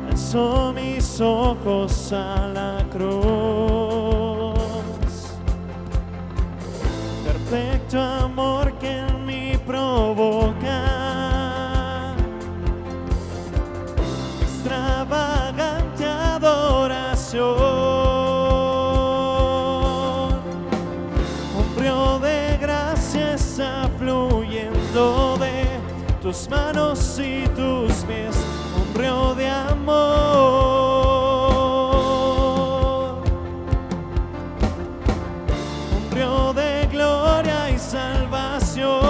alzo mis ojos a la cruz. Perfecto amor que en mí provoca extravagante adoración. Un río de gracia está fluyendo de tus manos y tus pies, un río de amor, un río de gloria y salvación.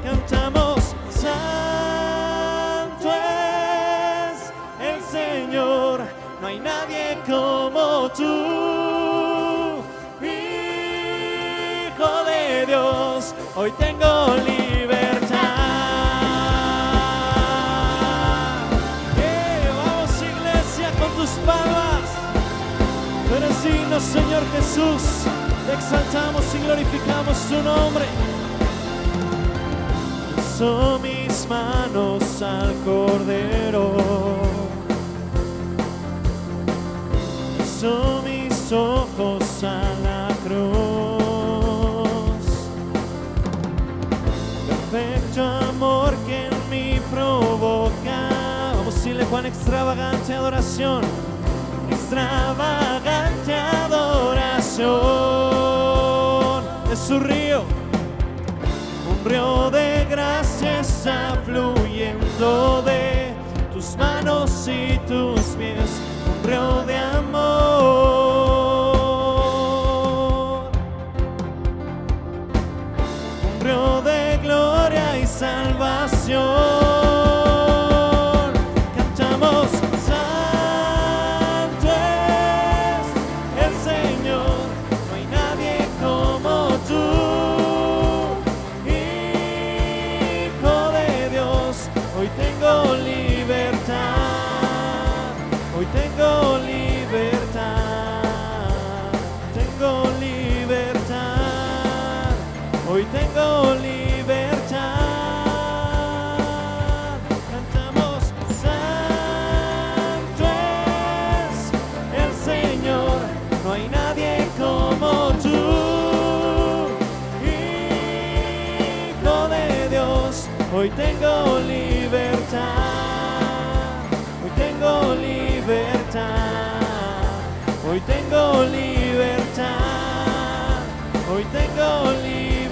Cantamos, santo es el Señor, no hay nadie como tú, Hijo de Dios, hoy tengo libertad. Vamos, iglesia, con tus palmas. Tú eres digno, Señor Jesús. Te exaltamos y glorificamos tu nombre. Alzo mis manos al Cordero, alzo mis ojos a la cruz. Perfecto amor que en mí provoca. Vamos a decirle, Juan, extravagante adoración. Extravagante adoración. Es su río. Un río de gracia está fluyendo de tus manos y tus pies. Un río de amor. Un río de gloria y salvación. Cantamos, santo es el Señor, no hay nadie como tú, Hijo de Dios, hoy tengo libertad, hoy tengo libertad, tengo libertad, hoy tengo libertad. Cantamos, santo es el Señor, no hay nadie como tú, Hijo de Dios, hoy tengo libertad, hoy tengo libertad, hoy tengo libertad, hoy tengo libertad.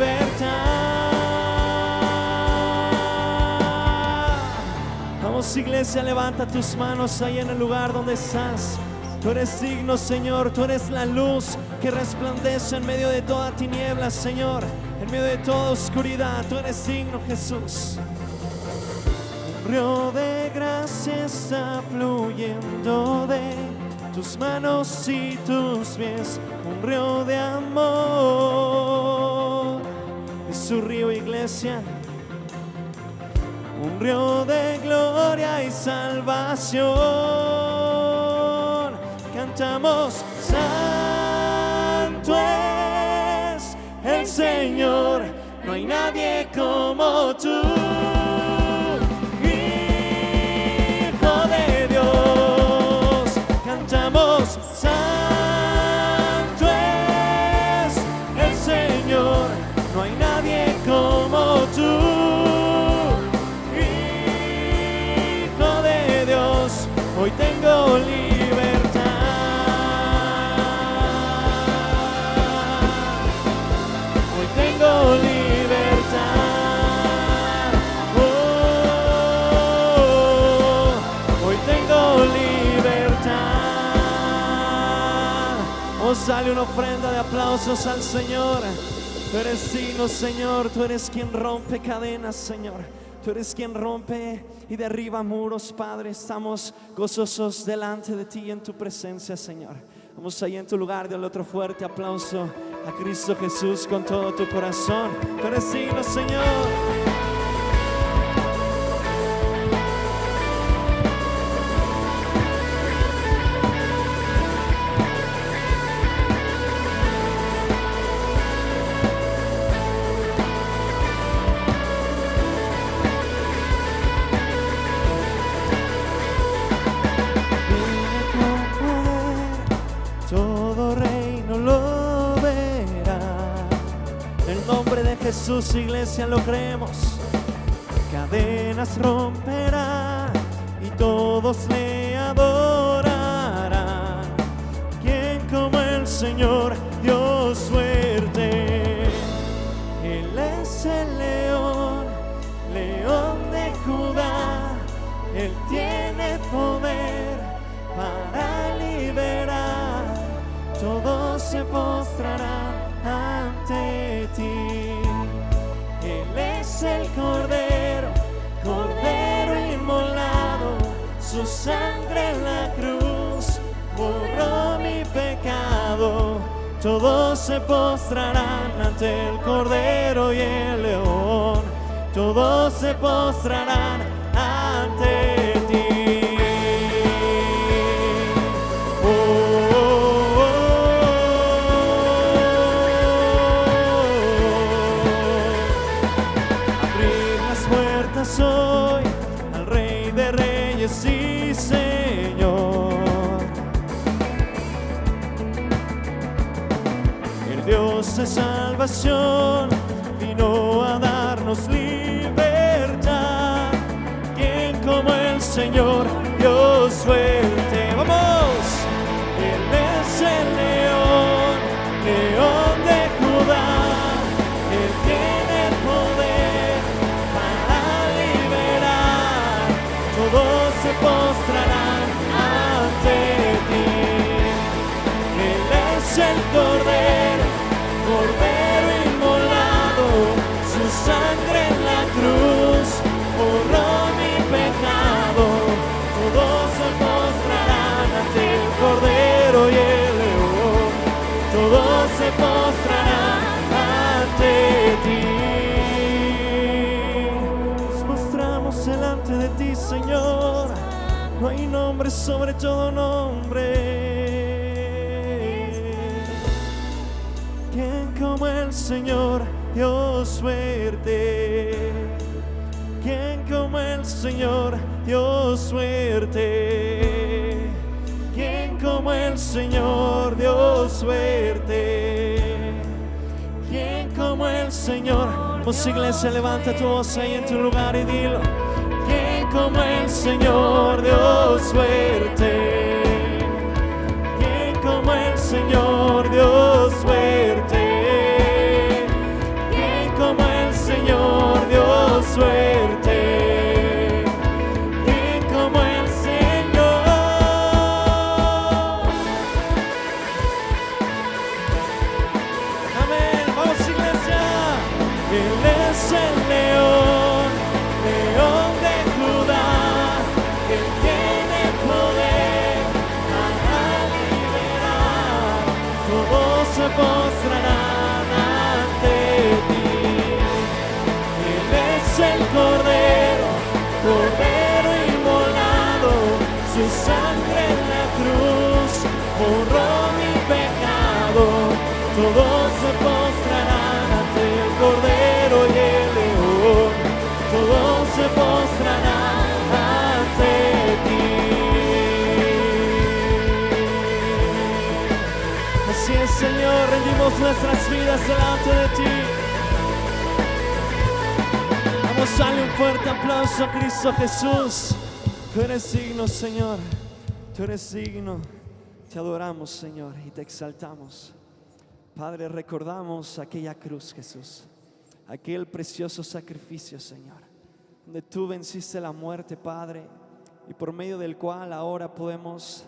Vamos, iglesia, levanta tus manos ahí en el lugar donde estás. Tú eres digno, Señor, tú eres la luz que resplandece en medio de toda tiniebla, Señor, en medio de toda oscuridad. Tú eres digno, Jesús. Un río de gracia está fluyendo de tus manos y tus pies, un río de amor. Es su río, iglesia. Un río de gloria y salvación. Cantamos, santo es el Señor, no hay nadie como tú, Hijo de Dios. Cantamos, santo es el Señor, no hay nadie como tú, Hijo de Dios, hoy tengo libertad, hoy tengo libertad, hoy tengo libertad. Vamos a darle una ofrenda de aplausos al Señor. Tú eres digno, Señor, tú eres quien rompe cadenas, Señor. Tú eres quien rompe y derriba muros, Padre. Estamos gozosos delante de ti en tu presencia, Señor. Vamos ahí en tu lugar, dale otro fuerte aplauso a Cristo Jesús con todo tu corazón. Tú eres digno, Señor. Jesús, iglesia, lo creemos. Cadenas romperá y todos le adorarán. ¿Quién como el Señor, Dios fuerte? Él es el león, león de Judá. Él tiene poder para liberar. Todos se postrarán ante ti. Él es el Cordero, Cordero inmolado. Su sangre en la cruz borró mi pecado. Todos se postrarán ante el Cordero y el León. Todos se postrarán ante ti. Soy al Rey de Reyes y Señor, el Dios de salvación vino a darnos libertad. ¿Quién como el Señor, Dios fuerte? ¡Vamos! Él es el león, león de Judá. Él tiene poder para liberar. Todos se postrarán ante ti. Él es el Cordero, Cordero inmolado. Su sangre en la cruz borró mi pecado. Todos se postrarán ante el Cordero y el León. Todos se postrarán ante ti. Nos postramos delante de ti, Señor. No hay nombre sobre todo nombre. ¿Quién como el Señor, Dios fuerte? ¿Quién como el Señor, Dios fuerte? ¿Quién como el Señor, Dios fuerte? ¿Quién como el Señor? Vamos, iglesia, levanta tu voz ahí en tu lugar y dilo. ¿Quién como el Señor, Dios fuerte? ¿Quién como el Señor, Dios fuerte? ¿Quién como el Señor, Dios fuerte? ¿Quién como el Señor? Amén. Vamos, iglesia. Él es el león, león de Judá. Él tiene poder para liberar. Todos se postrarán ante ti. Él es el Cordero, Cordero inmolado. Su sangre en la cruz borró mi pecado. Todos se postrarán ante el Cordero y el León. Todos se postrarán ante ti. Así es, Señor, rendimos nuestras vidas delante de ti. Vamos, dale un fuerte aplauso a Cristo Jesús. Tú eres digno, Señor. Tú eres digno. Te adoramos, Señor, y te exaltamos. Padre, recordamos aquella cruz, Jesús, aquel precioso sacrificio, Señor, donde tú venciste la muerte, Padre, y por medio del cual ahora podemos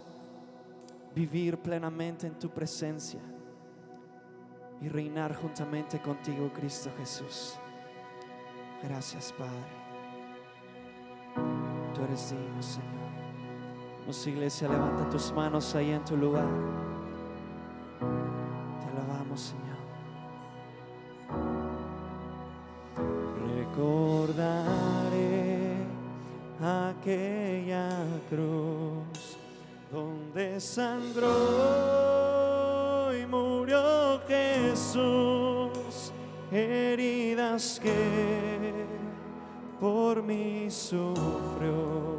vivir plenamente en tu presencia y reinar juntamente contigo, Cristo Jesús. Gracias, Padre. Tú eres digno, Señor. Vamos, iglesia, levanta tus manos ahí en tu lugar. Te alabamos, Señor. Recordaré aquella cruz donde sangró y murió Jesús, heridas que por mí sufrió,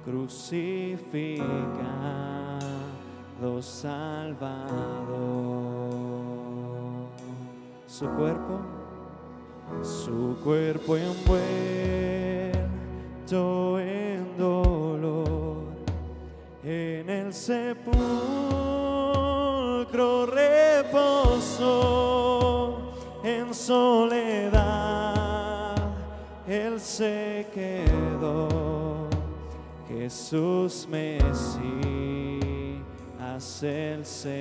crucificado, salvado. Su cuerpo su cuerpo envuelto en dolor, en el sepulcro reposó, en soledad él se quedó. Jesús Mesías, el Señor.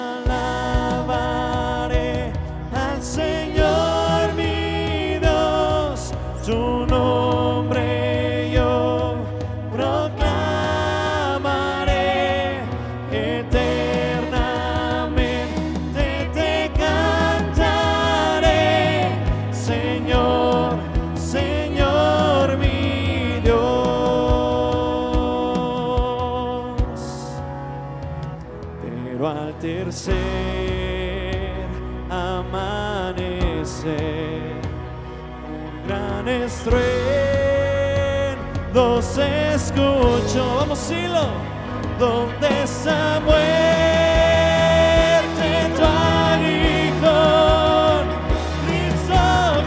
Alabaré al Señor mi Dios, su nombre yo proclamaré, eternamente te cantaré, Señor, Señor mi Dios. Pero al tercer amanecer, un gran estruendo se escuchó. Vamos, Silo, donde está muerte tu aguijón, Cristo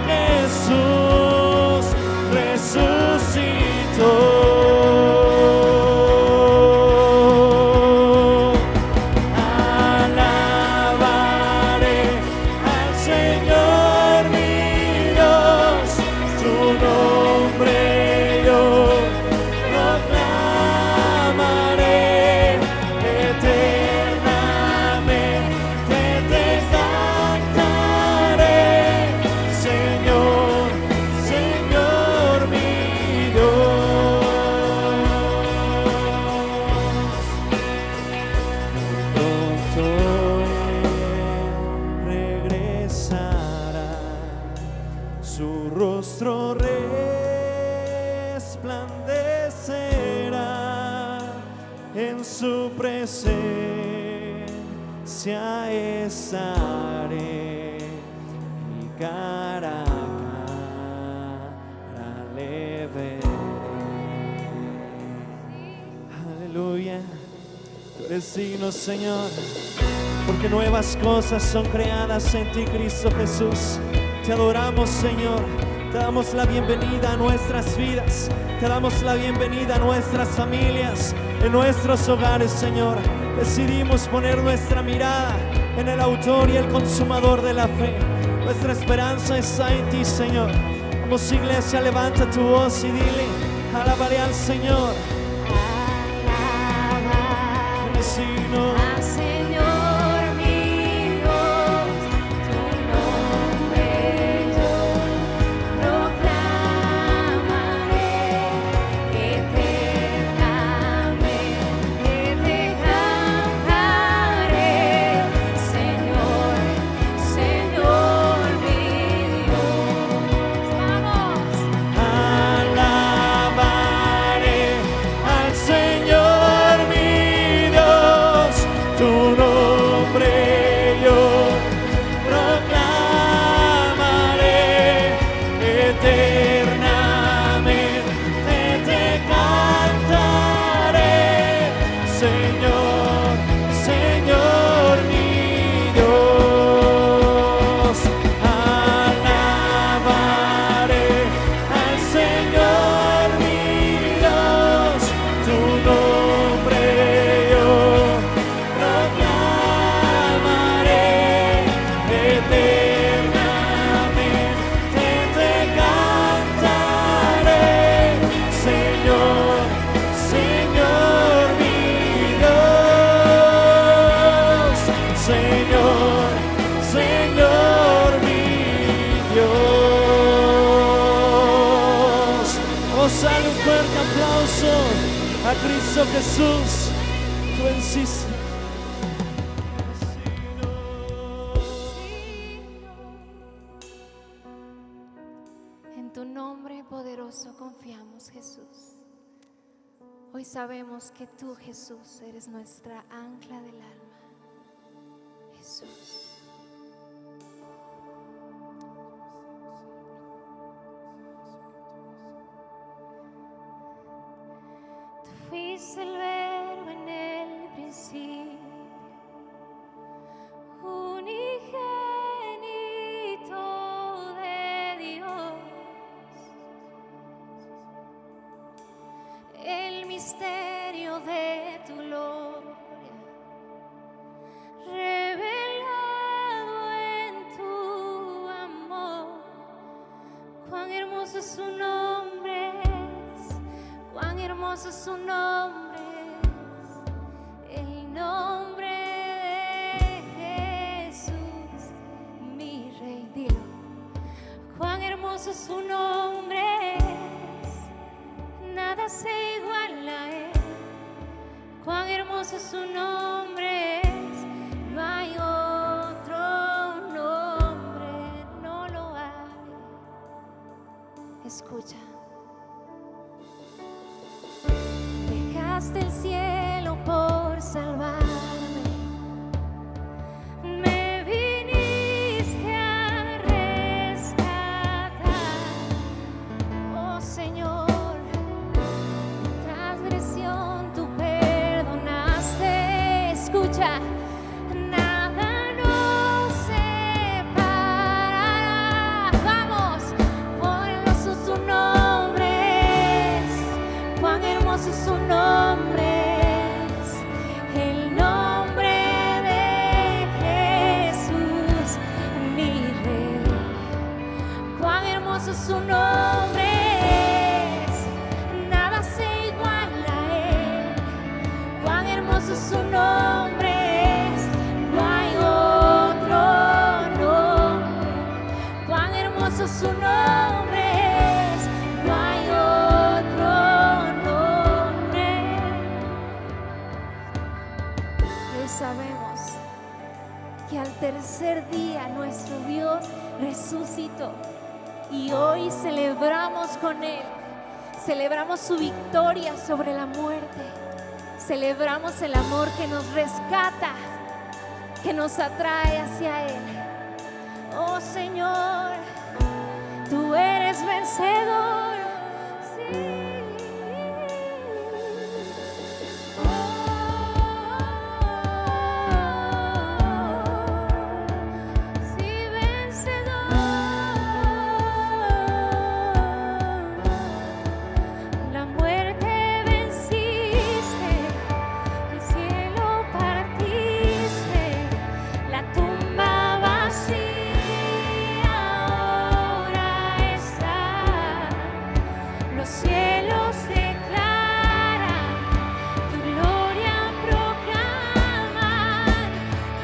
Jesús resucitó. Su rostro resplandecerá, en su presencia estaré, y cara a cara le veré. Aleluya, tú eres digno, Señor, porque nuevas cosas son creadas en ti, Cristo Jesús. Te adoramos, Señor, te damos la bienvenida a nuestras vidas, te damos la bienvenida a nuestras familias, en nuestros hogares, Señor. Decidimos poner nuestra mirada en el autor y el consumador de la fe. Nuestra esperanza está en ti, Señor. Vamos, iglesia, levanta tu voz y dile: alabaré al Señor. Eres digno. Dale un fuerte aplauso a Cristo Jesús. Tú venciste. En tu nombre poderoso confiamos, Jesús. Hoy sabemos que tú, Jesús, eres nuestra ancla del alma. Jesús. Fuiste el verbo en el principio, Cuán hermoso es su nombre, cuán hermoso es su nombre, el nombre de Jesús, mi Rey. Dilo. Cuán hermoso es su nombre, nada se iguala a él. Cuán hermoso es su nombre, no hay otro nombre, no lo hay. Escucha. Dejaste el cielo por salvarme, me viniste a rescatar, oh Señor, mi transgresión tú perdonaste. Escucha. Nada nos separará. Vamos, poderoso su nombre, cuán hermoso es su nombre, el nombre de Jesús, mi Rey. Cuán hermoso es su nombre, nada se iguala a él. Cuán hermoso es su nombre, no hay otro nombre. Cuán hermoso es su nombre, no hay otro nombre. Y hoy sabemos que al tercer día nuestro Dios resucitó y hoy celebramos con Él. Celebramos su victoria sobre la muerte. Celebramos el amor que nos rescata, que nos atrae hacia Él. Oh Señor, tú eres vencedor. Sí. Sí, vencedor. La muerte venciste, el cielo partiste, la tumba vacía ahora está. Los cielos declaran, tu gloria proclaman,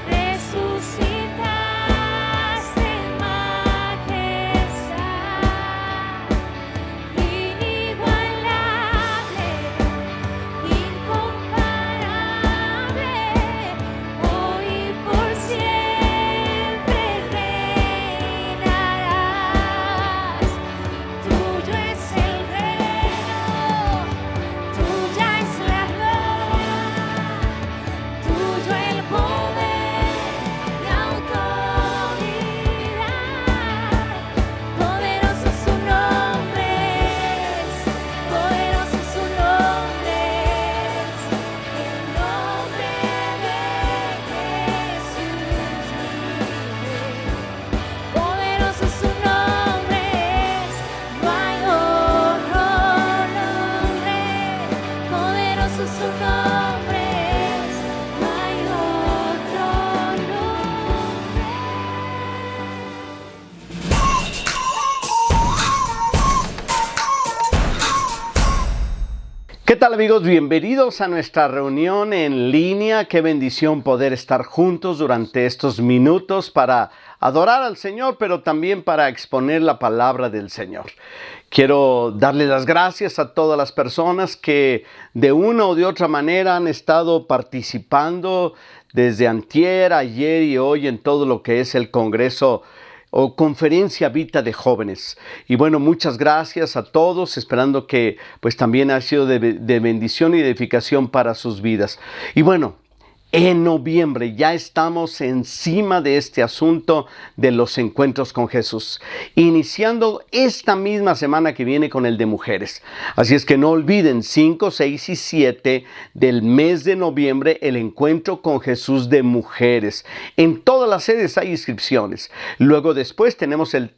resucitaste en majestad, inigualable, incomparable, hoy y por siempre reinarás. Tuyo es el reino, tuya es la gloria, tuyo el poder y autoridad. Poderoso es su nombre, poderoso es su nombre, el nombre de Jesús, mi Rey. Poderoso es su nombre, no hay otro nombre. Poderoso es su nombre, no hay otro nombre. ¿Qué tal, amigos? Bienvenidos a nuestra reunión en línea. Qué bendición poder estar juntos durante estos minutos para adorar al Señor, pero también para exponer la palabra del Señor. Quiero darle las gracias a todas las personas que de una o de otra manera han estado participando desde antier, ayer y hoy en todo lo que es el Congreso o Conferencia Vita de Jóvenes. Y bueno, muchas gracias a todos, esperando que pues también ha sido de bendición y edificación para sus vidas. Y bueno, en noviembre ya estamos encima de este asunto de los encuentros con Jesús, iniciando esta misma semana que viene con el de mujeres. Así es que no olviden 5, 6 y 7 del mes de noviembre el encuentro con Jesús de mujeres. En todas las sedes hay inscripciones. Luego después tenemos el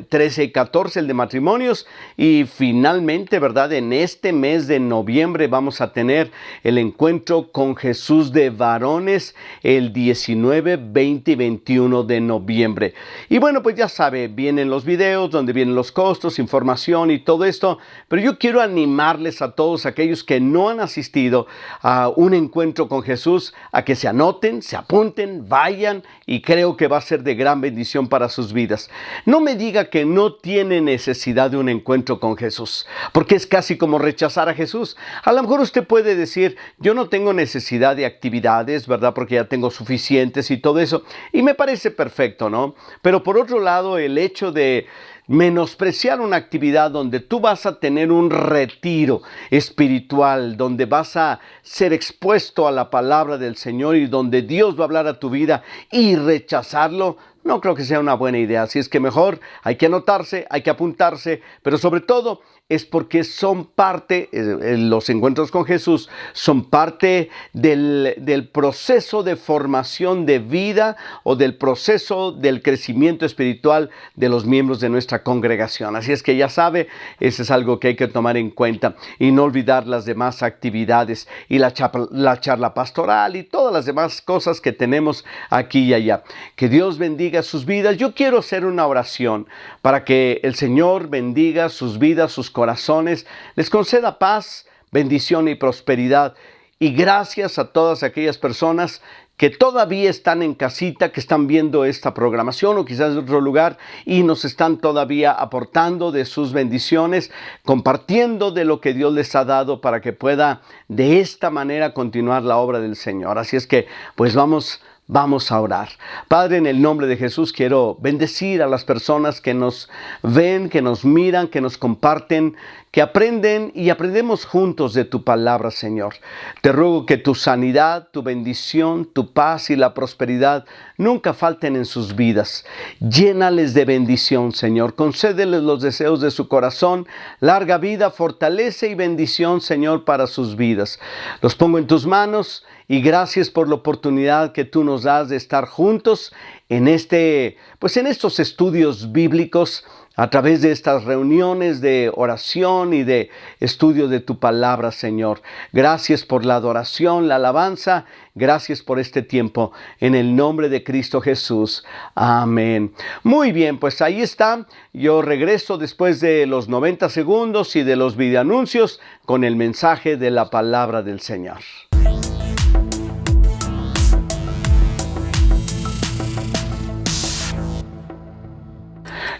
13 y 14 el de matrimonios y finalmente, ¿verdad? En este mes de noviembre vamos a tener el encuentro con Jesús de varones. varones el 19, 20 y 21 de noviembre. Y bueno, pues ya sabe, vienen los videos donde vienen los costos, información y todo esto, pero yo quiero animarles a todos aquellos que no han asistido a un encuentro con Jesús a que se anoten, se apunten, vayan, y creo que va a ser de gran bendición para sus vidas. No me diga que no tiene necesidad de un encuentro con Jesús, porque es casi como rechazar a Jesús. A lo mejor usted puede decir, yo no tengo necesidad de actividades, ¿verdad? Porque ya tengo suficientes y todo eso, y me parece perfecto, ¿no? Pero por otro lado, el hecho de menospreciar una actividad donde tú vas a tener un retiro espiritual, donde vas a ser expuesto a la palabra del Señor y donde Dios va a hablar a tu vida, y rechazarlo, no creo que sea una buena idea. Así es que mejor hay que anotarse, hay que apuntarse, pero sobre todo es porque son parte, los encuentros con Jesús son parte del proceso de formación de vida o del proceso del crecimiento espiritual de los miembros de nuestra congregación. Así es que ya sabe, eso es algo que hay que tomar en cuenta y no olvidar las demás actividades y la charla pastoral y todas las demás cosas que tenemos aquí y allá. Que Dios bendiga sus vidas. Yo quiero hacer una oración para que el Señor bendiga sus vidas, sus corazones, les conceda paz, bendición y prosperidad. Y gracias a todas aquellas personas que todavía están en casita, que están viendo esta programación o quizás de otro lugar y nos están todavía aportando de sus bendiciones, compartiendo de lo que Dios les ha dado para que pueda de esta manera continuar la obra del Señor. Así es que pues vamos a orar. Padre, en el nombre de Jesús quiero bendecir a las personas que nos ven, que nos miran, que nos comparten, que aprenden y aprendemos juntos de tu palabra, Señor. Te ruego que tu sanidad, tu bendición, tu paz y la prosperidad nunca falten en sus vidas. Llénales de bendición, Señor. Concédeles los deseos de su corazón. Larga vida, fortaleza y bendición, Señor, para sus vidas. Los pongo en tus manos. Y gracias por la oportunidad que tú nos das de estar juntos en estos estudios bíblicos a través de estas reuniones de oración y de estudio de tu palabra, Señor. Gracias por la adoración, la alabanza. Gracias por este tiempo. En el nombre de Cristo Jesús. Amén. Muy bien, pues ahí está. Yo regreso después de los 90 segundos y de los videoanuncios con el mensaje de la palabra del Señor.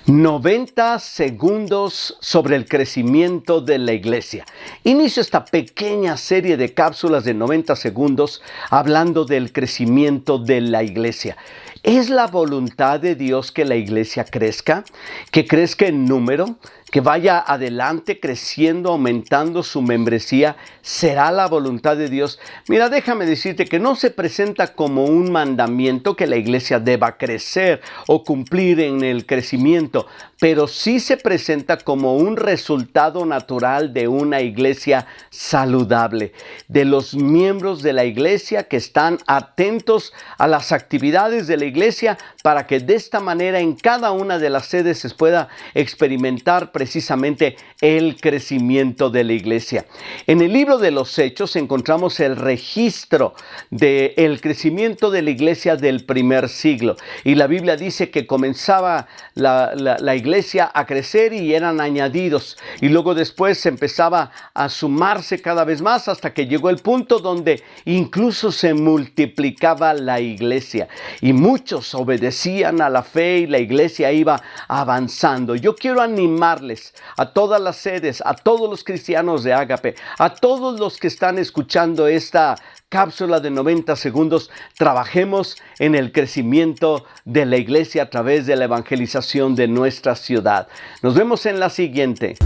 90 segundos sobre el crecimiento de la iglesia. Inicio esta pequeña serie de cápsulas de 90 segundos hablando del crecimiento de la iglesia. ¿Es la voluntad de Dios que la iglesia crezca? ¿Que crezca en número? ¿Que vaya adelante creciendo, aumentando su membresía? ¿Será la voluntad de Dios? Mira, déjame decirte que no se presenta como un mandamiento que la iglesia deba crecer o cumplir en el crecimiento, pero sí se presenta como un resultado natural de una iglesia saludable, de los miembros de la iglesia que están atentos a las actividades de la iglesia para que de esta manera en cada una de las sedes se pueda experimentar precisamente el crecimiento de la iglesia. En el libro de los Hechos encontramos el registro del crecimiento de la iglesia del primer siglo. Y la Biblia dice que comenzaba la iglesia a crecer y eran añadidos. Y luego después se empezaba a sumarse cada vez más hasta que llegó el punto donde incluso se multiplicaba la iglesia. Y muchos obedecían a la fe y la iglesia iba avanzando. Yo quiero animarles a todas las sedes, a todos los cristianos de Ágape, a todos los que están escuchando esta cápsula de 90 segundos, trabajemos en el crecimiento de la iglesia a través de la evangelización de nuestra ciudad. Nos vemos en la siguiente.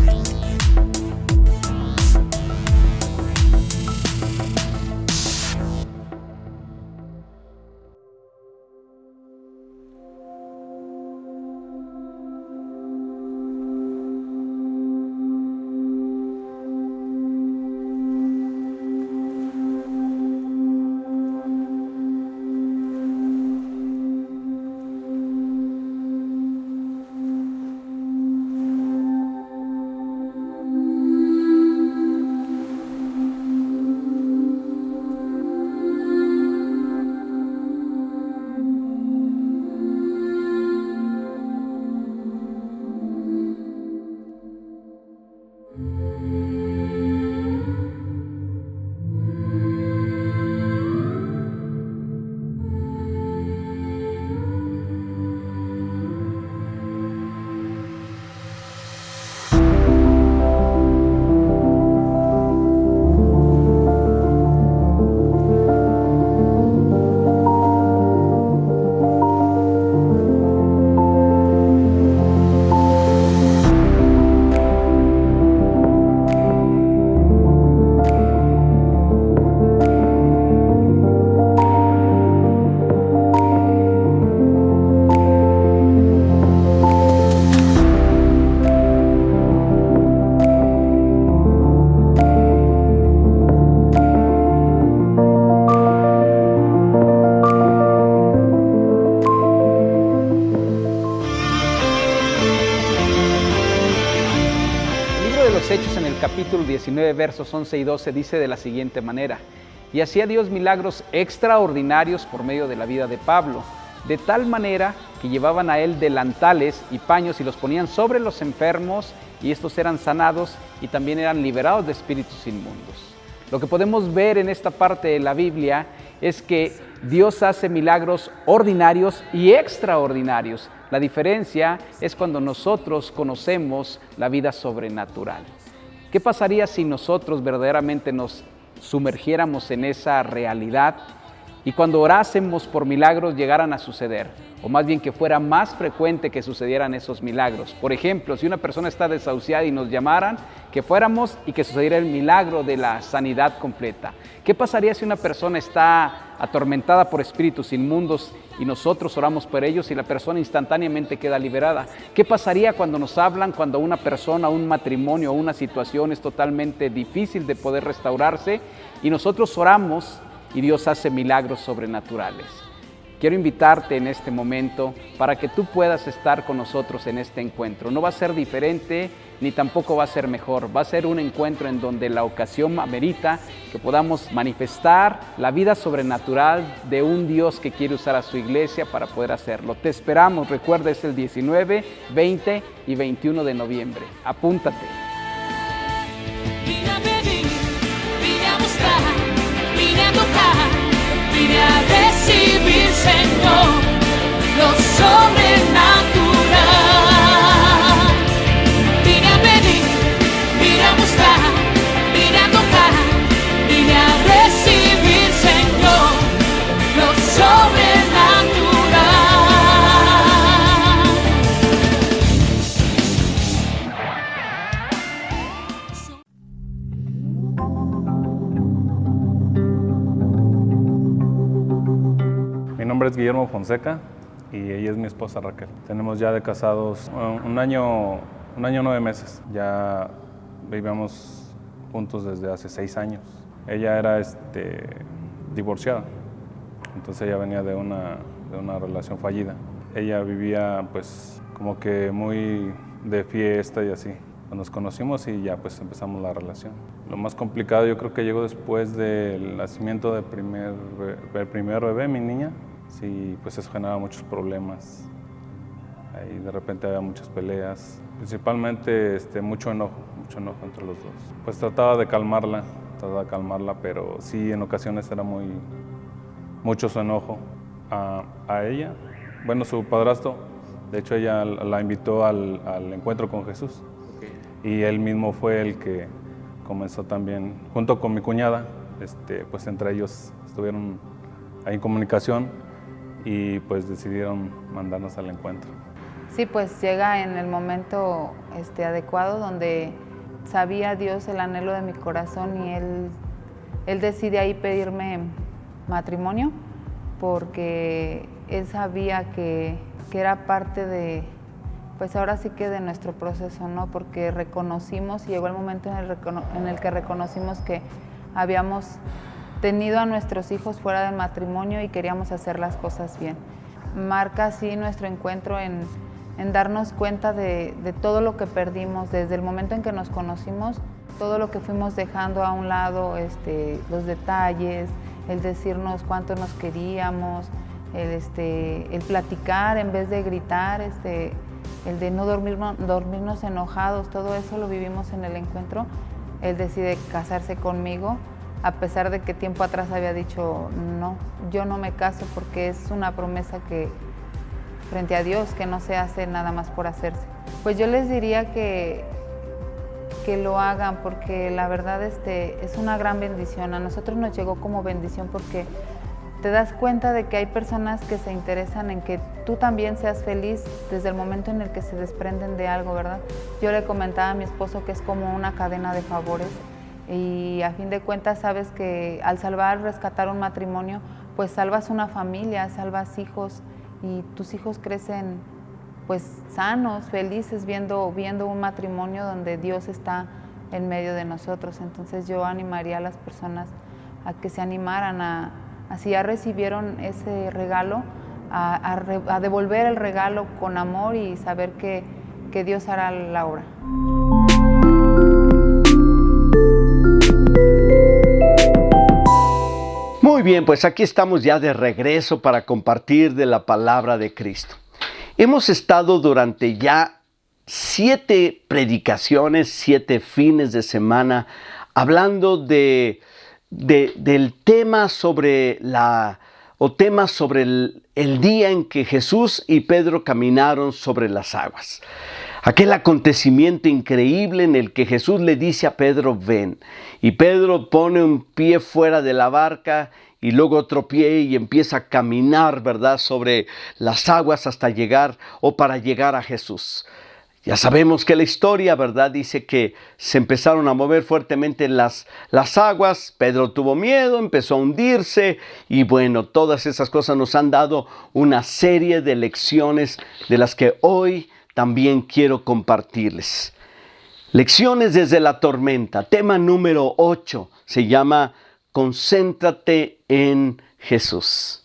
los Hechos, en el capítulo 19, versos 11 y 12, dice de la siguiente manera: y hacía Dios milagros extraordinarios por medio de la vida de Pablo, de tal manera que llevaban a él delantales y paños y los ponían sobre los enfermos, y estos eran sanados y también eran liberados de espíritus inmundos. Lo que podemos ver en esta parte de la Biblia es que Dios hace milagros ordinarios y extraordinarios. La diferencia es cuando nosotros conocemos la vida sobrenatural. ¿Qué pasaría si nosotros verdaderamente nos sumergiéramos en esa realidad y cuando orásemos por milagros llegaran a suceder? O más bien que fuera más frecuente que sucedieran esos milagros. Por ejemplo, si una persona está desahuciada y nos llamaran, que fuéramos y que sucediera el milagro de la sanidad completa. ¿Qué pasaría si una persona está atormentada por espíritus inmundos y nosotros oramos por ellos y la persona instantáneamente queda liberada? ¿Qué pasaría cuando nos hablan, cuando una persona, un matrimonio o una situación es totalmente difícil de poder restaurarse y nosotros oramos y Dios hace milagros sobrenaturales? Quiero invitarte en este momento para que tú puedas estar con nosotros en este encuentro. No va a ser diferente ni tampoco va a ser mejor. Va a ser un encuentro en donde la ocasión amerita que podamos manifestar la vida sobrenatural de un Dios que quiere usar a su iglesia para poder hacerlo. Te esperamos. Recuerda, es el 19, 20 y 21 de noviembre. Apúntate. Vine a pedir, vine a buscar, vine a tocar, vine a recibir, Señor, lo sobrenatural. Vine a pedir, vine a buscar, vine a tocar, vine a recibir, Señor, lo sobrenatural. Mi nombre es Guillermo Fonseca y ella es mi esposa Raquel. Tenemos ya de casados un año 9 meses. Ya vivíamos juntos desde hace 6 años. Ella era divorciada, entonces ella venía de una relación fallida. Ella vivía pues como que muy de fiesta y así. Nos conocimos y ya pues empezamos la relación. Lo más complicado yo creo que llegó después del nacimiento del primer bebé, mi niña. Sí, pues eso generaba muchos problemas. Ahí de repente había muchas peleas, principalmente mucho enojo entre los dos. Pues trataba de calmarla, pero sí en ocasiones era mucho su enojo. A ella, bueno, su padrastro, de hecho ella la invitó al encuentro con Jesús. Y él mismo fue el que comenzó también, junto con mi cuñada, pues entre ellos estuvieron ahí en comunicación y pues decidieron mandarnos al encuentro. Sí, pues llega en el momento adecuado donde sabía Dios el anhelo de mi corazón y Él decide ahí pedirme matrimonio porque Él sabía que era parte de, pues ahora sí que de nuestro proceso, ¿no? Porque reconocimos, y llegó el momento en el que reconocimos que habíamos tenido a nuestros hijos fuera del matrimonio y queríamos hacer las cosas bien. Marca así nuestro encuentro en darnos cuenta de todo lo que perdimos desde el momento en que nos conocimos, todo lo que fuimos dejando a un lado, los detalles, el decirnos cuánto nos queríamos, el platicar en vez de gritar, el de no dormirnos enojados, todo eso lo vivimos en el encuentro. Él decide casarse conmigo, a pesar de que tiempo atrás había dicho, no, yo no me caso porque es una promesa que frente a Dios que no se hace nada más por hacerse. Pues yo les diría que lo hagan porque la verdad es una gran bendición. A nosotros nos llegó como bendición porque te das cuenta de que hay personas que se interesan en que tú también seas feliz desde el momento en el que se desprenden de algo, ¿verdad? Yo le comentaba a mi esposo que es como una cadena de favores y a fin de cuentas sabes que al rescatar un matrimonio, pues salvas una familia, salvas hijos y tus hijos crecen pues sanos, felices, viendo un matrimonio donde Dios está en medio de nosotros. Entonces yo animaría a las personas a que se animaran si ya recibieron ese regalo, a devolver el regalo con amor y saber que Dios hará la obra. Muy bien, pues aquí estamos ya de regreso para compartir de la palabra de Cristo. Hemos estado durante ya 7 predicaciones, 7 fines de semana, hablando del tema sobre el día en que Jesús y Pedro caminaron sobre las aguas. Aquel acontecimiento increíble en el que Jesús le dice a Pedro, ven. Y Pedro pone un pie fuera de la barca y luego otro pie y empieza a caminar, ¿verdad?, sobre las aguas hasta llegar o para llegar a Jesús. Ya sabemos que la historia, ¿verdad?, dice que se empezaron a mover fuertemente las aguas. Pedro tuvo miedo, empezó a hundirse y bueno, todas esas cosas nos han dado una serie de lecciones de las que hoy también quiero compartirles. Lecciones desde la tormenta. Tema número 8 se llama Concéntrate en Jesús.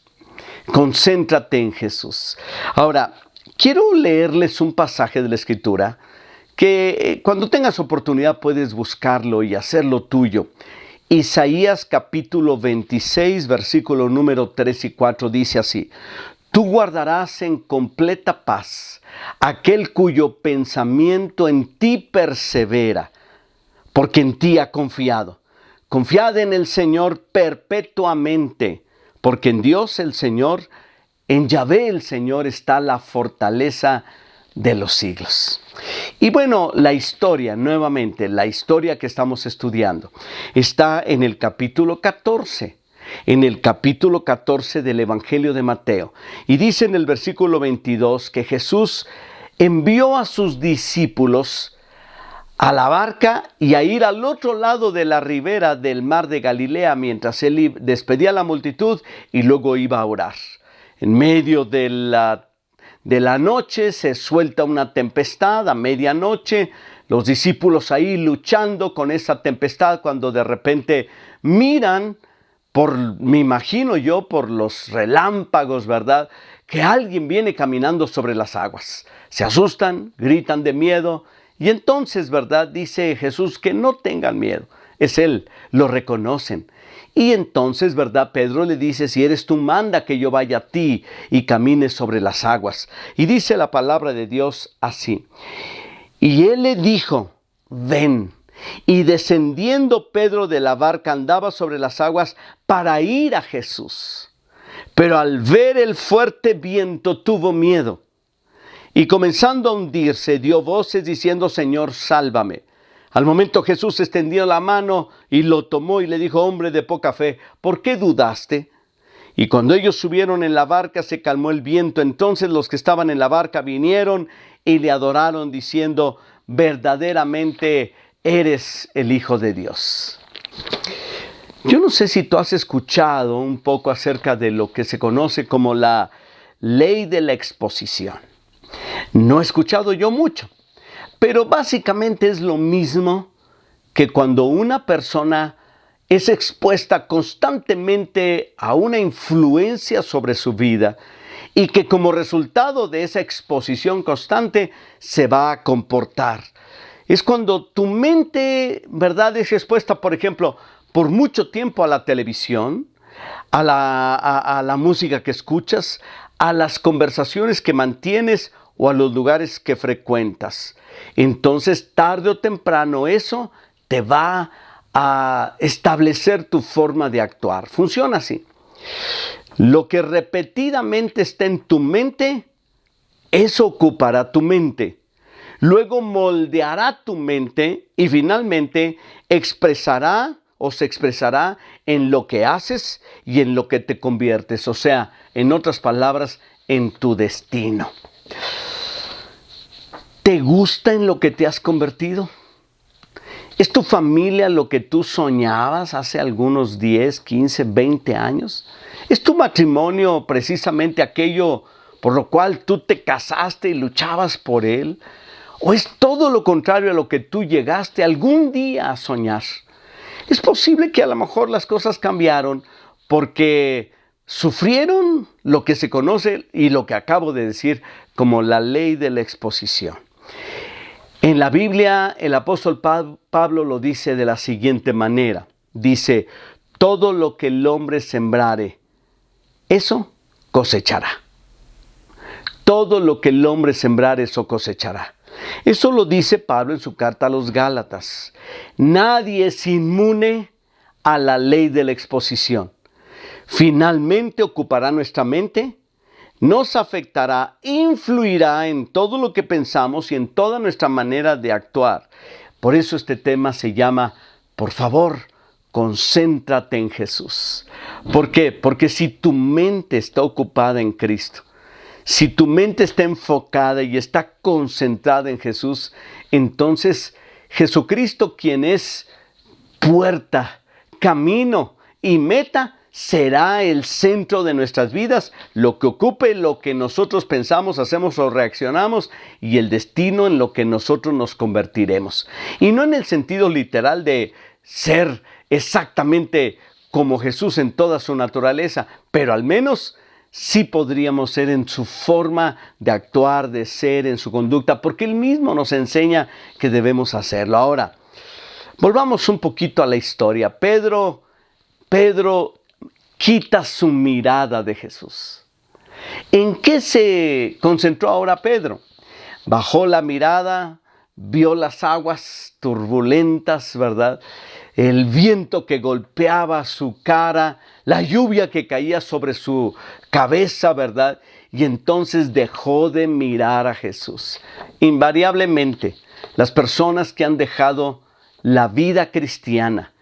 Concéntrate en Jesús. Ahora, quiero leerles un pasaje de la Escritura que cuando tengas oportunidad puedes buscarlo y hacerlo tuyo. Isaías capítulo 26, versículo número 3 y 4 dice así: Tú guardarás en completa paz aquel cuyo pensamiento en ti persevera, porque en ti ha confiado. Confiad en el Señor perpetuamente, porque en Dios el Señor, en Yahvé el Señor está la fortaleza de los siglos. Y bueno, la historia, nuevamente, la historia que estamos estudiando, está en el capítulo 14. En el capítulo 14 del Evangelio de Mateo. Y dice en el versículo 22 que Jesús envió a sus discípulos a la barca y a ir al otro lado de la ribera del mar de Galilea mientras él despedía a la multitud y luego iba a orar. En medio de la noche se suelta una tempestad a medianoche. Los discípulos ahí luchando con esa tempestad cuando de repente miran, me imagino yo, por los relámpagos, ¿verdad?, que alguien viene caminando sobre las aguas. Se asustan, gritan de miedo y entonces, ¿verdad?, dice Jesús que no tengan miedo. Es Él, lo reconocen. Y entonces, ¿verdad?, Pedro le dice, si eres tú, manda que yo vaya a ti y camine sobre las aguas. Y dice la palabra de Dios así: Y Él le dijo, ven. Y descendiendo Pedro de la barca andaba sobre las aguas para ir a Jesús. Pero al ver el fuerte viento tuvo miedo. Y comenzando a hundirse dio voces diciendo, Señor, sálvame. Al momento Jesús extendió la mano y lo tomó y le dijo, hombre de poca fe, ¿por qué dudaste? Y cuando ellos subieron en la barca se calmó el viento. Entonces los que estaban en la barca vinieron y le adoraron diciendo, verdaderamente eres el Hijo de Dios. Yo no sé si tú has escuchado un poco acerca de lo que se conoce como la ley de la exposición. No he escuchado yo mucho, pero básicamente es lo mismo que cuando una persona es expuesta constantemente a una influencia sobre su vida y que como resultado de esa exposición constante se va a comportar. Es cuando tu mente, ¿verdad?, es expuesta, por ejemplo, por mucho tiempo a la televisión, a la música que escuchas, a las conversaciones que mantienes o a los lugares que frecuentas. Entonces, tarde o temprano, eso te va a establecer tu forma de actuar. Funciona así. Lo que repetidamente está en tu mente, eso ocupará tu mente. Luego moldeará tu mente y finalmente expresará o se expresará en lo que haces y en lo que te conviertes. O sea, en otras palabras, en tu destino. ¿Te gusta en lo que te has convertido? ¿Es tu familia lo que tú soñabas hace algunos 10, 15, 20 años? ¿Es tu matrimonio precisamente aquello por lo cual tú te casaste y luchabas por él? ¿O es todo lo contrario a lo que tú llegaste algún día a soñar? Es posible que a lo mejor las cosas cambiaron porque sufrieron lo que se conoce y lo que acabo de decir como la ley de la exposición. En la Biblia, el apóstol Pablo lo dice de la siguiente manera. Dice, todo lo que el hombre sembrare, eso cosechará. Todo lo que el hombre sembrare, eso cosechará. Eso lo dice Pablo en su carta a los Gálatas. Nadie es inmune a la ley de la exposición. Finalmente ocupará nuestra mente, nos afectará, influirá en todo lo que pensamos y en toda nuestra manera de actuar. Por eso este tema se llama, por favor, concéntrate en Jesús. ¿Por qué? Porque si tu mente está ocupada en Cristo, si tu mente está enfocada y está concentrada en Jesús, entonces Jesucristo, quien es puerta, camino y meta, será el centro de nuestras vidas, lo que ocupe lo que nosotros pensamos, hacemos o reaccionamos, y el destino en lo que nosotros nos convertiremos. Y no en el sentido literal de ser exactamente como Jesús en toda su naturaleza, pero al menos sí podríamos ser en su forma de actuar, de ser, en su conducta, porque Él mismo nos enseña que debemos hacerlo. Ahora, volvamos un poquito a la historia. Pedro quita su mirada de Jesús. ¿En qué se concentró ahora Pedro? Bajó la mirada, vio las aguas turbulentas, ¿verdad? El viento que golpeaba su cara, la lluvia que caía sobre su cabeza, ¿verdad? Y entonces dejó de mirar a Jesús. Invariablemente, las personas que han dejado la vida cristiana,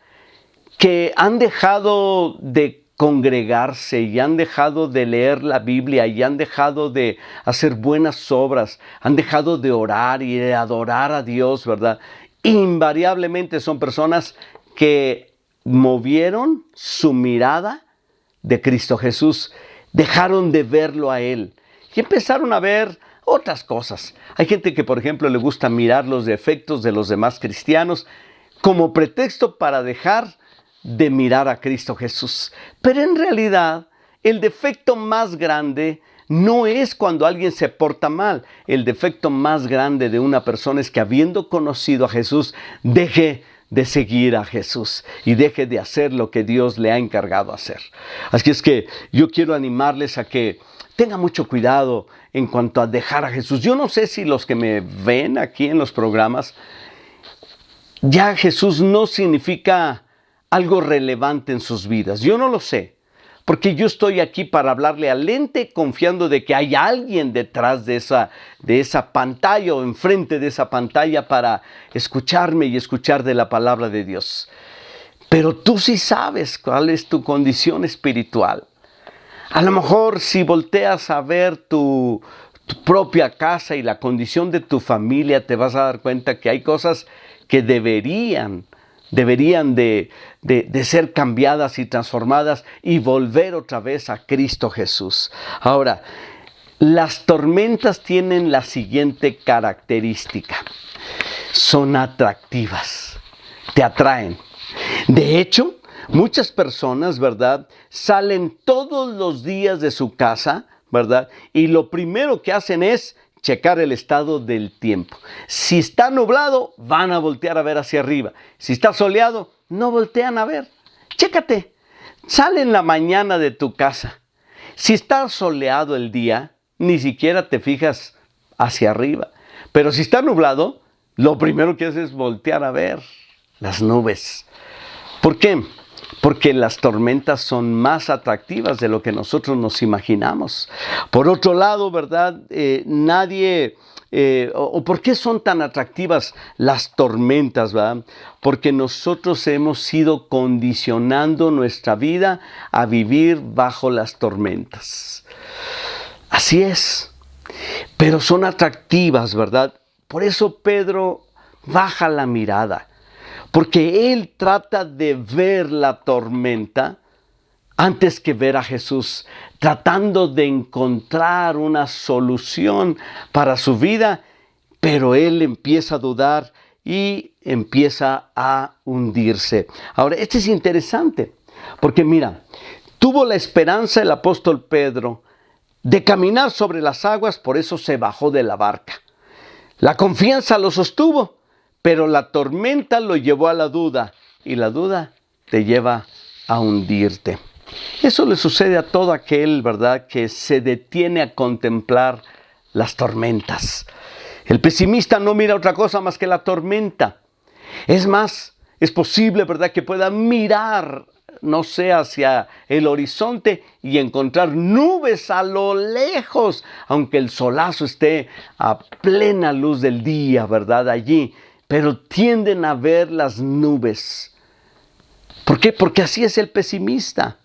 que han dejado de congregarse y han dejado de leer la Biblia y han dejado de hacer buenas obras, han dejado de orar y de adorar a Dios, ¿verdad? Invariablemente son personas que movieron su mirada de Cristo Jesús, dejaron de verlo a Él y empezaron a ver otras cosas. Hay gente que, por ejemplo, le gusta mirar los defectos de los demás cristianos como pretexto para dejar de mirar a Cristo Jesús. Pero en realidad, el defecto más grande no es cuando alguien se porta mal. El defecto más grande de una persona es que, habiendo conocido a Jesús, deje de seguir a Jesús y deje de hacer lo que Dios le ha encargado hacer. Así es que yo quiero animarles a que tengan mucho cuidado en cuanto a dejar a Jesús. Yo no sé si los que me ven aquí en los programas, ya Jesús no significa algo relevante en sus vidas. Yo no lo sé, porque yo estoy aquí para hablarle al ente confiando de que hay alguien detrás de esa pantalla o enfrente de esa pantalla para escucharme y escuchar de la palabra de Dios. Pero tú sí sabes cuál es tu condición espiritual. A lo mejor si volteas a ver tu propia casa y la condición de tu familia, te vas a dar cuenta que hay cosas que deberían de ser cambiadas y transformadas y volver otra vez a Cristo Jesús. Ahora, las tormentas tienen la siguiente característica: son atractivas, te atraen. De hecho, muchas personas, ¿verdad?, salen todos los días de su casa, ¿verdad?, y lo primero que hacen es checar el estado del tiempo. Si está nublado, van a voltear a ver hacia arriba. Si está soleado, no voltean a ver. Chécate. Sale en la mañana de tu casa. Si está soleado el día, ni siquiera te fijas hacia arriba. Pero si está nublado, lo primero que haces es voltear a ver las nubes. ¿Por qué? Porque las tormentas son más atractivas de lo que nosotros nos imaginamos. Por otro lado, ¿verdad? ¿Por qué son tan atractivas las tormentas, verdad? Porque nosotros hemos ido condicionando nuestra vida a vivir bajo las tormentas. Así es. Pero son atractivas, ¿verdad? Por eso Pedro baja la mirada. Porque él trata de ver la tormenta antes que ver a Jesús, tratando de encontrar una solución para su vida, pero él empieza a dudar y empieza a hundirse. Ahora, esto es interesante, porque mira, tuvo la esperanza el apóstol Pedro de caminar sobre las aguas, por eso se bajó de la barca. La confianza lo sostuvo, pero la tormenta lo llevó a la duda, y la duda te lleva a hundirte. Eso le sucede a todo aquel, ¿verdad?, que se detiene a contemplar las tormentas. El pesimista no mira otra cosa más que la tormenta. Es más, es posible, ¿verdad?, que pueda mirar, no sé, hacia el horizonte y encontrar nubes a lo lejos, aunque el solazo esté a plena luz del día, ¿verdad?, allí. Pero tienden a ver las nubes. ¿Por qué? Porque así es el pesimista.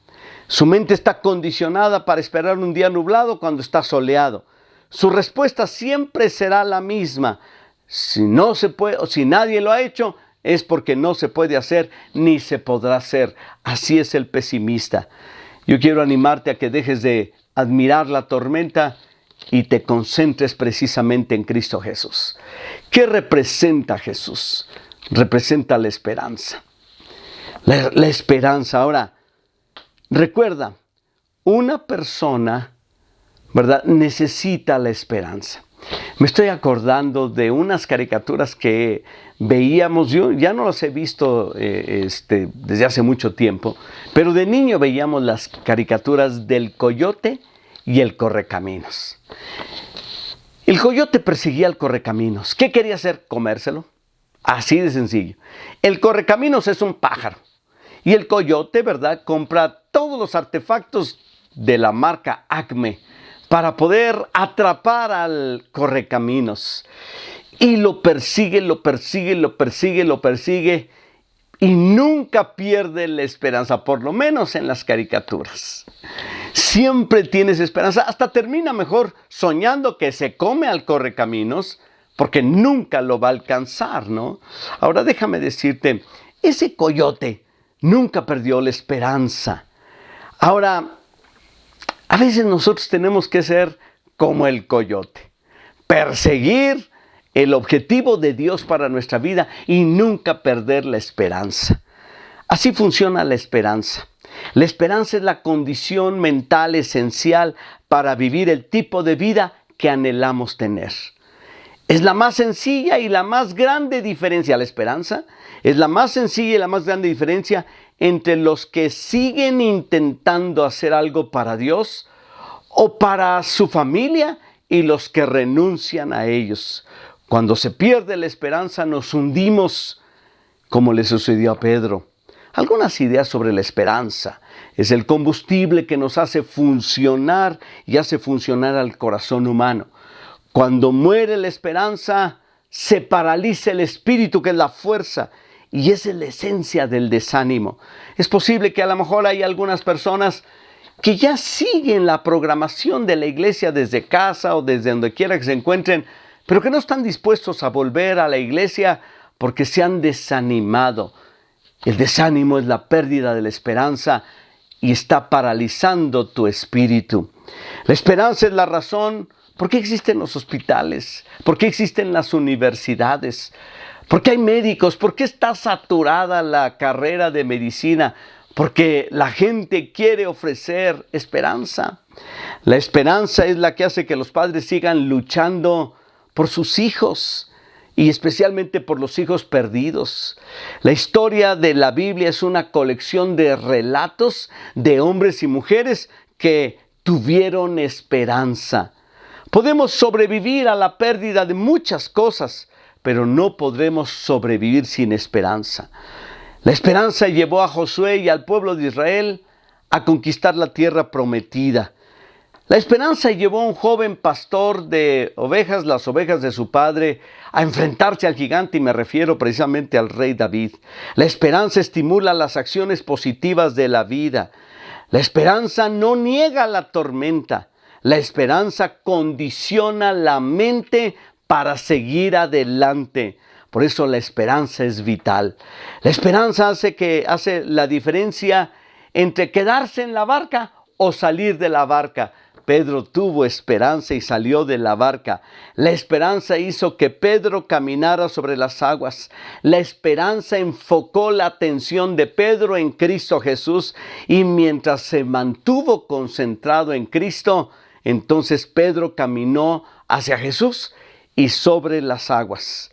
Su mente está condicionada para esperar un día nublado cuando está soleado. Su respuesta siempre será la misma. Si no se puede, o si nadie lo ha hecho, es porque no se puede hacer ni se podrá hacer. Así es el pesimista. Yo quiero animarte a que dejes de admirar la tormenta y te concentres precisamente en Cristo Jesús. ¿Qué representa Jesús? Representa la esperanza. La esperanza. Ahora, recuerda, una persona, ¿verdad?, necesita la esperanza. Me estoy acordando de unas caricaturas que veíamos, yo ya no las he visto desde hace mucho tiempo, pero de niño veíamos las caricaturas del coyote y el correcaminos. El coyote perseguía al correcaminos. ¿Qué quería hacer? Comérselo. Así de sencillo. El correcaminos es un pájaro. Y el coyote, ¿verdad?, compra todos los artefactos de la marca Acme para poder atrapar al correcaminos. Y lo persigue y nunca pierde la esperanza, por lo menos en las caricaturas. Siempre tienes esperanza, hasta termina mejor soñando que se come al correcaminos, porque nunca lo va a alcanzar, ¿no? Ahora déjame decirte, ese coyote nunca perdió la esperanza. Ahora, a veces nosotros tenemos que ser como el coyote, perseguir el objetivo de Dios para nuestra vida y nunca perder la esperanza. Así funciona la esperanza. La esperanza es la condición mental esencial para vivir el tipo de vida que anhelamos tener. Es la más sencilla y la más grande diferencia. La esperanza es la más sencilla y la más grande diferencia entre los que siguen intentando hacer algo para Dios o para su familia y los que renuncian a ellos. Cuando se pierde la esperanza nos hundimos, como le sucedió a Pedro. Algunas ideas sobre la esperanza. Es el combustible que nos hace funcionar y hace funcionar al corazón humano. Cuando muere la esperanza, se paraliza el espíritu, que es la fuerza, y esa es la esencia del desánimo. Es posible que a lo mejor hay algunas personas que ya siguen la programación de la iglesia desde casa o desde donde quiera que se encuentren, pero que no están dispuestos a volver a la iglesia porque se han desanimado. El desánimo es la pérdida de la esperanza y está paralizando tu espíritu. La esperanza es la razón por qué existen los hospitales, por qué existen las universidades, por qué hay médicos, por qué está saturada la carrera de medicina, porque la gente quiere ofrecer esperanza. La esperanza es la que hace que los padres sigan luchando por sus hijos y especialmente por los hijos perdidos. La historia de la Biblia es una colección de relatos de hombres y mujeres que tuvieron esperanza. Podemos sobrevivir a la pérdida de muchas cosas, pero no podremos sobrevivir sin esperanza. La esperanza llevó a Josué y al pueblo de Israel a conquistar la tierra prometida. La esperanza llevó a un joven pastor de ovejas, las ovejas de su padre, a enfrentarse al gigante, y me refiero precisamente al rey David. La esperanza estimula las acciones positivas de la vida. La esperanza no niega la tormenta. La esperanza condiciona la mente para seguir adelante. Por eso la esperanza es vital. La esperanza hace la diferencia entre quedarse en la barca o salir de la barca. Pedro tuvo esperanza y salió de la barca. La esperanza hizo que Pedro caminara sobre las aguas. La esperanza enfocó la atención de Pedro en Cristo Jesús, y mientras se mantuvo concentrado en Cristo, entonces Pedro caminó hacia Jesús y sobre las aguas.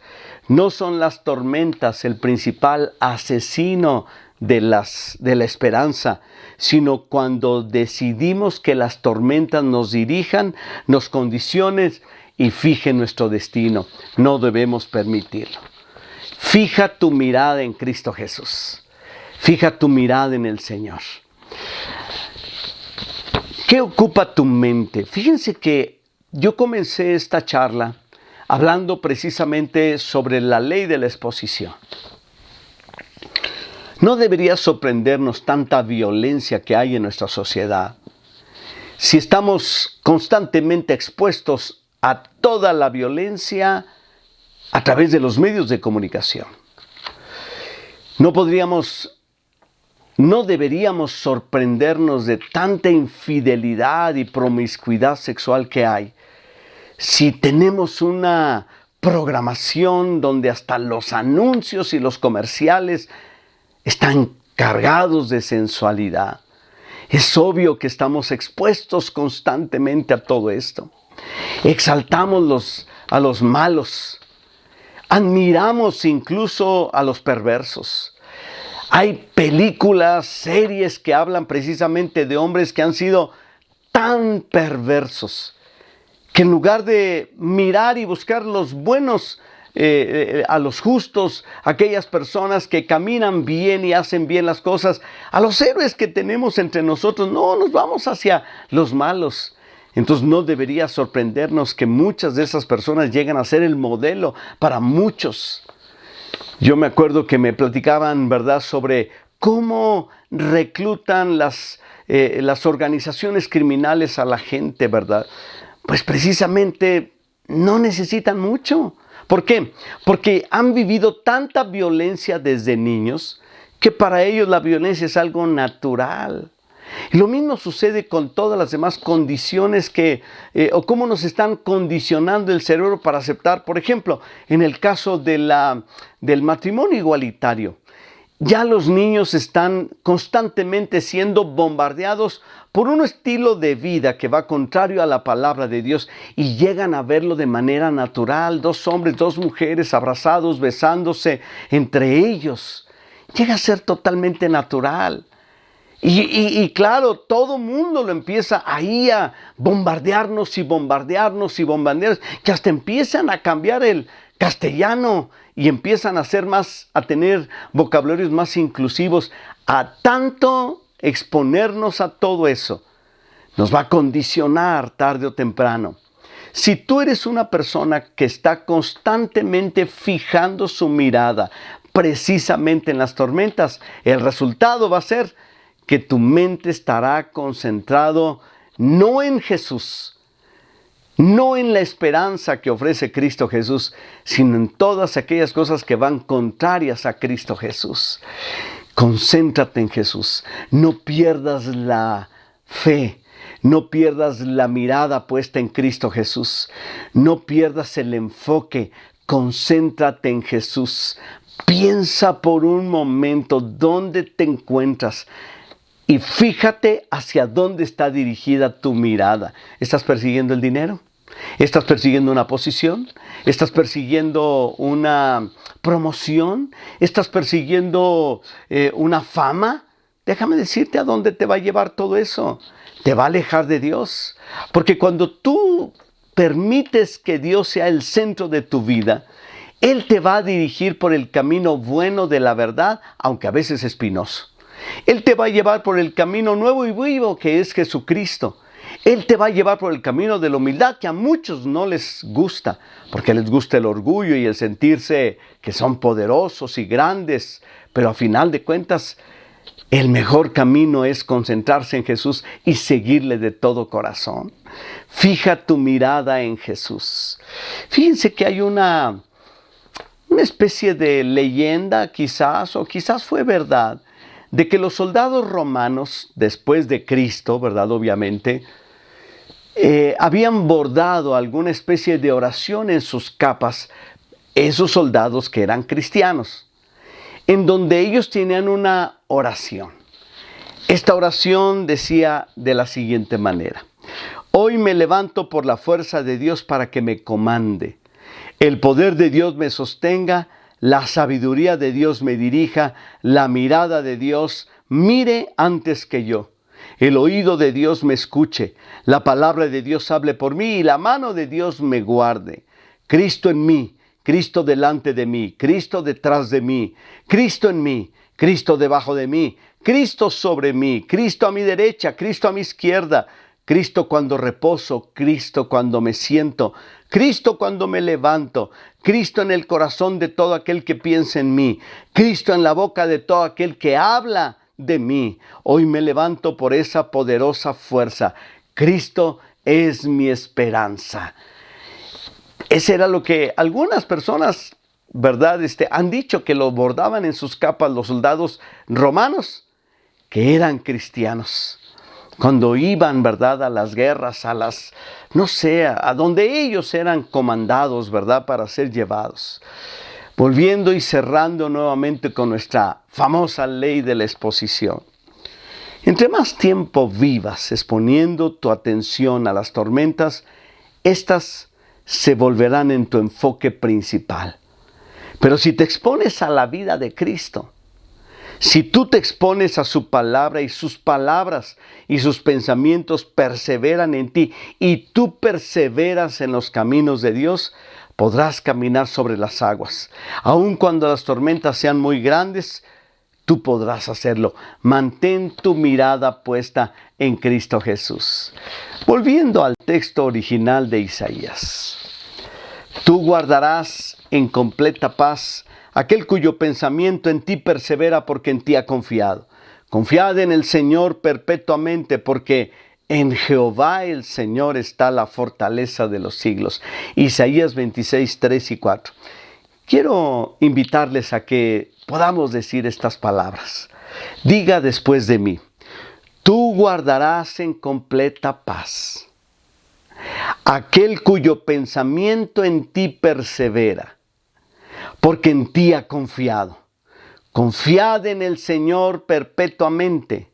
No son las tormentas el principal asesino de la esperanza, sino cuando decidimos que las tormentas nos dirijan, nos condicionen y fijen nuestro destino. No debemos permitirlo. Fija tu mirada en Cristo Jesús. Fija tu mirada en el Señor. ¿Qué ocupa tu mente? Fíjense que yo comencé esta charla hablando precisamente sobre la ley de la exposición. No debería sorprendernos tanta violencia que hay en nuestra sociedad. Si estamos constantemente expuestos a toda la violencia a través de los medios de comunicación, no deberíamos sorprendernos de tanta infidelidad y promiscuidad sexual que hay. Si tenemos una programación donde hasta los anuncios y los comerciales están cargados de sensualidad, es obvio que estamos expuestos constantemente a todo esto. Exaltamos a los malos, admiramos incluso a los perversos. Hay películas, series que hablan precisamente de hombres que han sido tan perversos que en lugar de mirar y buscar los buenos, a los justos, aquellas personas que caminan bien y hacen bien las cosas, a los héroes que tenemos entre nosotros, no, nos vamos hacia los malos. Entonces no debería sorprendernos que muchas de esas personas llegan a ser el modelo para muchos. Yo me acuerdo que me platicaban, ¿verdad?, sobre cómo reclutan las organizaciones criminales a la gente, ¿verdad? Pues precisamente no necesitan mucho. ¿Por qué? Porque han vivido tanta violencia desde niños que para ellos la violencia es algo natural. Y lo mismo sucede con todas las demás condiciones o cómo nos están condicionando el cerebro para aceptar, por ejemplo, en el caso del matrimonio igualitario. Ya los niños están constantemente siendo bombardeados por un estilo de vida que va contrario a la palabra de Dios y llegan a verlo de manera natural. 2 hombres, 2 mujeres abrazados, besándose entre ellos. Llega a ser totalmente natural. Y claro, todo mundo lo empieza ahí a bombardearnos, que hasta empiezan a cambiar el castellano y empiezan a tener vocabularios más inclusivos. A tanto exponernos a todo eso, nos va a condicionar tarde o temprano. Si tú eres una persona que está constantemente fijando su mirada precisamente en las tormentas, el resultado va a ser que tu mente estará concentrado no en Jesús, no en la esperanza que ofrece Cristo Jesús, sino en todas aquellas cosas que van contrarias a Cristo Jesús. Concéntrate en Jesús. No pierdas la fe. No pierdas la mirada puesta en Cristo Jesús. No pierdas el enfoque. Concéntrate en Jesús. Piensa por un momento dónde te encuentras. Y fíjate hacia dónde está dirigida tu mirada. ¿Estás persiguiendo el dinero? ¿Estás persiguiendo una posición? ¿Estás persiguiendo una promoción? ¿Estás persiguiendo una fama? Déjame decirte a dónde te va a llevar todo eso. Te va a alejar de Dios. Porque cuando tú permites que Dios sea el centro de tu vida, Él te va a dirigir por el camino bueno de la verdad, aunque a veces espinoso. Él te va a llevar por el camino nuevo y vivo que es Jesucristo. Él te va a llevar por el camino de la humildad que a muchos no les gusta, porque les gusta el orgullo y el sentirse que son poderosos y grandes, pero a final de cuentas el mejor camino es concentrarse en Jesús y seguirle de todo corazón. Fija tu mirada en Jesús. Fíjense que hay una especie de leyenda quizás, o quizás fue verdad, de que los soldados romanos, después de Cristo, ¿verdad? Obviamente, habían bordado alguna especie de oración en sus capas, esos soldados que eran cristianos, en donde ellos tenían una oración. Esta oración decía de la siguiente manera: hoy me levanto por la fuerza de Dios para que me comande. El poder de Dios me sostenga, la sabiduría de Dios me dirija, la mirada de Dios mire antes que yo. El oído de Dios me escuche, la palabra de Dios hable por mí y la mano de Dios me guarde. Cristo en mí, Cristo delante de mí, Cristo detrás de mí, Cristo en mí, Cristo debajo de mí, Cristo sobre mí, Cristo a mi derecha, Cristo a mi izquierda, Cristo cuando reposo, Cristo cuando me siento, Cristo cuando me levanto, Cristo en el corazón de todo aquel que piensa en mí, Cristo en la boca de todo aquel que habla de mí. Hoy me levanto por esa poderosa fuerza. Cristo es mi esperanza. Ese era lo que algunas personas, ¿verdad? Han dicho que lo bordaban en sus capas los soldados romanos, que eran cristianos. Cuando iban, ¿verdad?, a las guerras, no sé, a donde ellos eran comandados, ¿verdad?, para ser llevados. Volviendo y cerrando nuevamente con nuestra famosa ley de la exposición. Entre más tiempo vivas exponiendo tu atención a las tormentas, estas se volverán en tu enfoque principal. Pero si te expones a la vida de Cristo, si tú te expones a su palabra y sus palabras y sus pensamientos perseveran en ti y tú perseveras en los caminos de Dios, podrás caminar sobre las aguas. Aun cuando las tormentas sean muy grandes, tú podrás hacerlo. Mantén tu mirada puesta en Cristo Jesús. Volviendo al texto original de Isaías. Tú guardarás en completa paz aquel cuyo pensamiento en ti persevera porque en ti ha confiado. Confiad en el Señor perpetuamente porque en Jehová el Señor está la fortaleza de los siglos. Isaías 26, 3 y 4. Quiero invitarles a que podamos decir estas palabras. Diga después de mí, tú guardarás en completa paz aquel cuyo pensamiento en ti persevera, porque en ti ha confiado. Confiad en el Señor perpetuamente,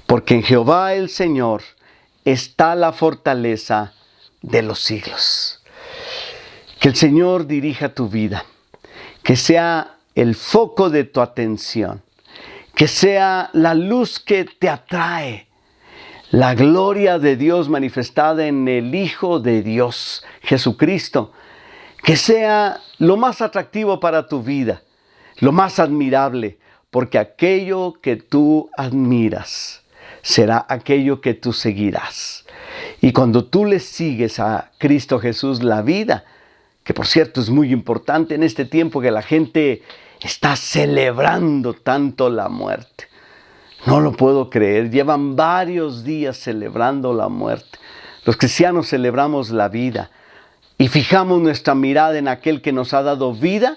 porque en Jehová el Señor está la fortaleza de los siglos. Que el Señor dirija tu vida, que sea el foco de tu atención, que sea la luz que te atrae, la gloria de Dios manifestada en el Hijo de Dios, Jesucristo, que sea lo más atractivo para tu vida, lo más admirable, porque aquello que tú admiras será aquello que tú seguirás. Y cuando tú le sigues a Cristo Jesús, la vida, que por cierto es muy importante en este tiempo que la gente está celebrando tanto la muerte. No lo puedo creer, llevan varios días celebrando la muerte. Los cristianos celebramos la vida y fijamos nuestra mirada en aquel que nos ha dado vida,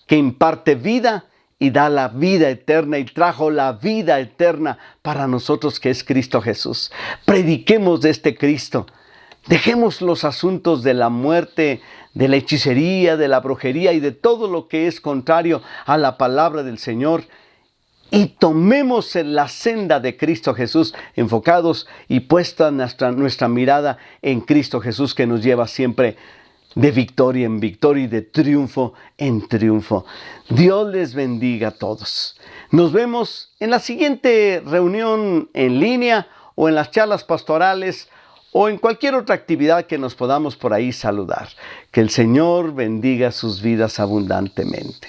que imparte vida y da la vida eterna y trajo la vida eterna para nosotros, que es Cristo Jesús. Prediquemos de este Cristo. Dejemos los asuntos de la muerte, de la hechicería, de la brujería y de todo lo que es contrario a la palabra del Señor y tomemos en la senda de Cristo Jesús, enfocados y puesta nuestra mirada en Cristo Jesús, que nos lleva siempre de victoria en victoria y de triunfo en triunfo. Dios les bendiga a todos. Nos vemos en la siguiente reunión en línea o en las charlas pastorales o en cualquier otra actividad que nos podamos por ahí saludar. Que el Señor bendiga sus vidas abundantemente.